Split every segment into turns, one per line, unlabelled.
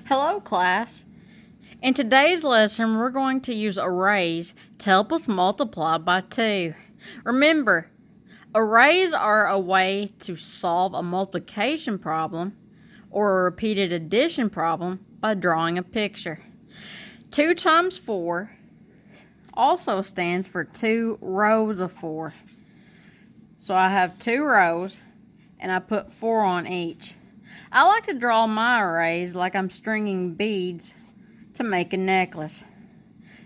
Hello, class. In today's lesson, we're going to use arrays to help us multiply by 2. Remember, arrays are a way to solve a multiplication problem or a repeated addition problem by drawing a picture. 2 times 4 also stands for 2 rows of 4. So I have 2 rows and I put 4 on each. I like to draw my arrays like I'm stringing beads to make a necklace.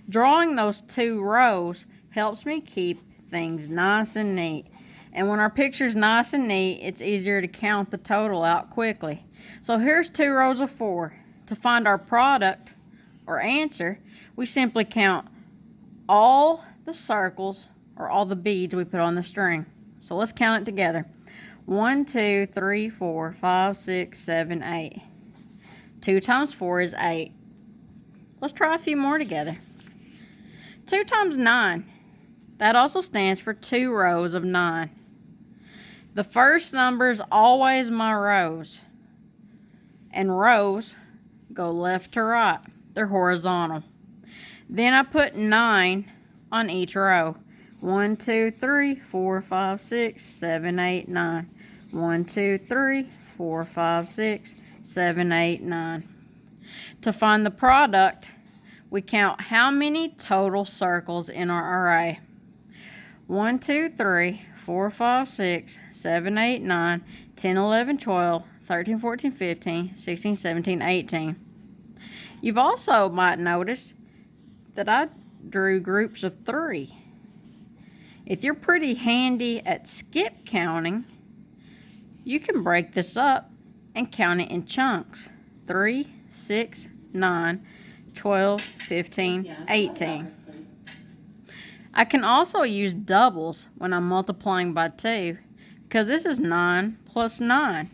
Drawing those 2 rows helps me keep things nice and neat. And when our picture's nice and neat, it's easier to count the total out quickly. So here's 2 rows of 4. To find our product or answer, we simply count all the circles or all the beads we put on the string. So let's count it together. 1, 2, 3, 4, 5, 6, 7, 8. 2 times 4 is 8. Let's try a few more together. 2 times 9. That also stands for 2 rows of 9. The first number is always my rows. And rows go left to right. They're horizontal. Then I put 9 on each row. 1, 2, 3, 4, 5, 6, 7, 8, 9. 1, 2, 3, 4, 5, 6, 7, 8, 9. To find the product, we count how many total circles in our array. 1, 2, 3, 4, 5, 6, 7, 8, 9, 10, 11, 12, 13, 14, 15, 16, 17, 18. You've also might notice that I drew groups of 3. If you're pretty handy at skip counting, you can break this up and count it in chunks. 3, 6, 9, 12, 15, 18. I can also use doubles when I'm multiplying by 2 because this is 9 plus 9.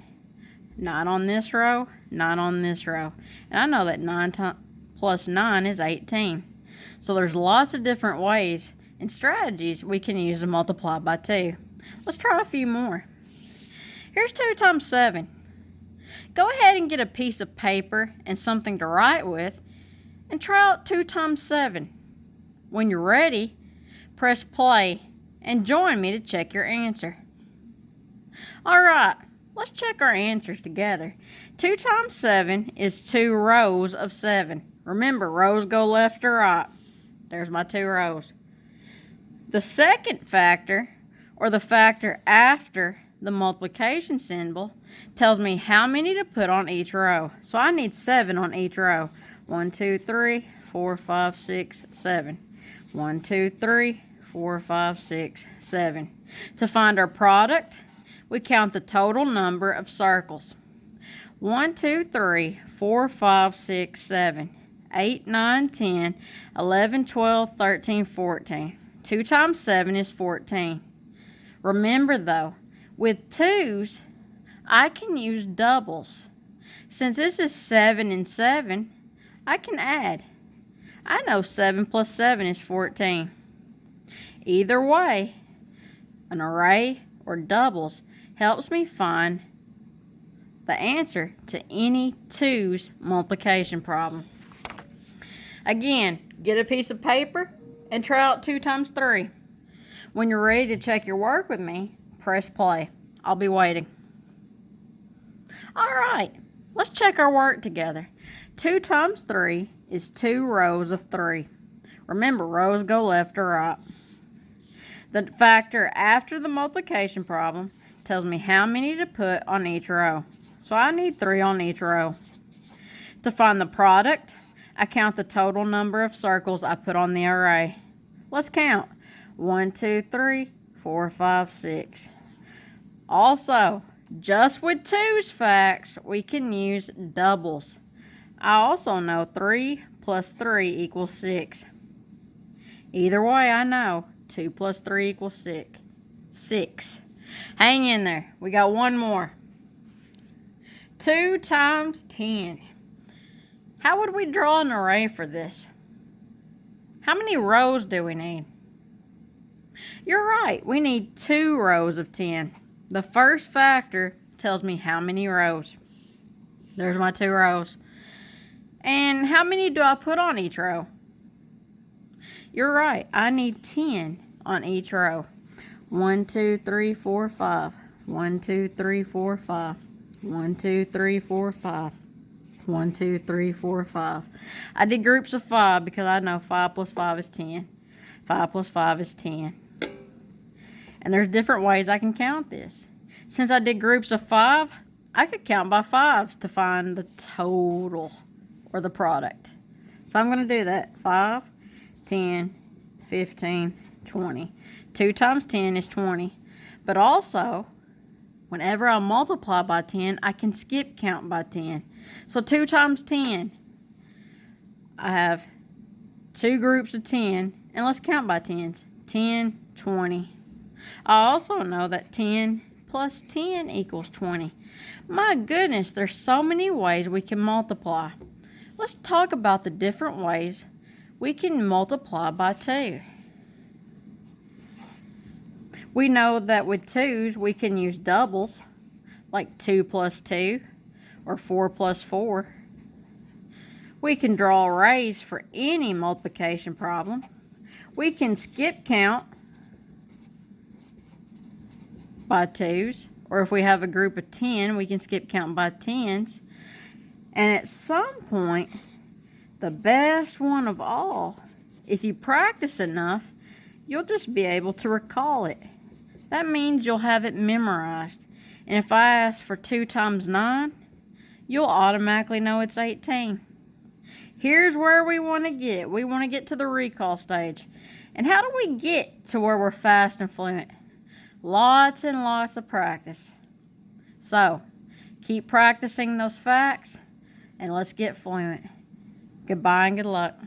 9 on this row, 9 on this row. And I know that 9 plus 9 is 18. So there's lots of different ways and strategies we can use to multiply by 2. Let's try a few more. Here's 2 times 7. Go ahead and get a piece of paper and something to write with and try out 2 times 7. When you're ready, press play and join me to check your answer. Alright, let's check our answers together. 2 times 7 is 2 rows of 7. Remember, rows go left to right. There's my 2 rows. The second factor, or the factor after the multiplication symbol, tells me how many to put on each row. So I need 7 on each row. 1, 2, 3, 4, 5, 6, 7. 1, 2, 3, 4, 5, 6, 7. To find our product, we count the total number of circles. 1, 2, 3, 4, 5, 6, 7, 8, 9, 10, 11, 12, 13, 14. 2 times 7 is 14. Remember though, with 2's, I can use doubles. Since this is 7 and 7, I can add. I know 7 plus 7 is 14. Either way, an array or doubles helps me find the answer to any 2's multiplication problem. Again, get a piece of paper and try out 2 times 3. When you're ready to check your work with me, press play. I'll be waiting. Alright, let's check our work together. 2 times 3 is 2 rows of 3. Remember, rows go left or right. The factor after the multiplication problem tells me how many to put on each row. So I need 3 on each row. To find the product, I count the total number of circles I put on the array. Let's count. 1, 2, 3, 4, 5, 6. Also, just with 2's facts, we can use doubles. I also know 3 plus 3 equals 6. Either way, I know 2 plus 3 equals 6. Hang in there. We got one more. 2 times 10. How would we draw an array for this? How many rows do we need? You're right. We need 2 rows of 10. The first factor tells me how many rows. There's my 2 rows. And how many do I put on each row? You're right. I need 10 on each row. 1, 2, 3, 4, 5. 1, 2, 3, 4, 5. 1, 2, 3, 4, 5. 1, 2, 3, 4, 5. I did groups of 5 because I know 5 plus 5 is 10. 5 plus 5 is 10. And there's different ways I can count this. Since I did groups of 5, I could count by 5s to find the total or the product. So I'm going to do that. 5, 10, 15, 20. 2 times 10 is 20. But also, whenever I multiply by 10, I can skip count by 10. So 2 times 10, I have 2 groups of 10. And let's count by 10s. 10, 20. I also know that 10 plus 10 equals 20. My goodness, there's so many ways we can multiply. Let's talk about the different ways we can multiply by 2. We know that with 2's we can use doubles, like 2 plus 2 or 4 plus 4. We can draw arrays for any multiplication problem. We can skip count by 2's, or if we have a group of 10, we can skip count by 10's. And at some point, the best one of all, if you practice enough, you'll just be able to recall it. That means you'll have it memorized. And if I ask for 2 times 9, you'll automatically know it's 18. Here's where we want to get. We want to get to the recall stage. And how do we get to where we're fast and fluent? Lots and lots of practice. So, keep practicing those facts, and let's get fluent. Goodbye and good luck.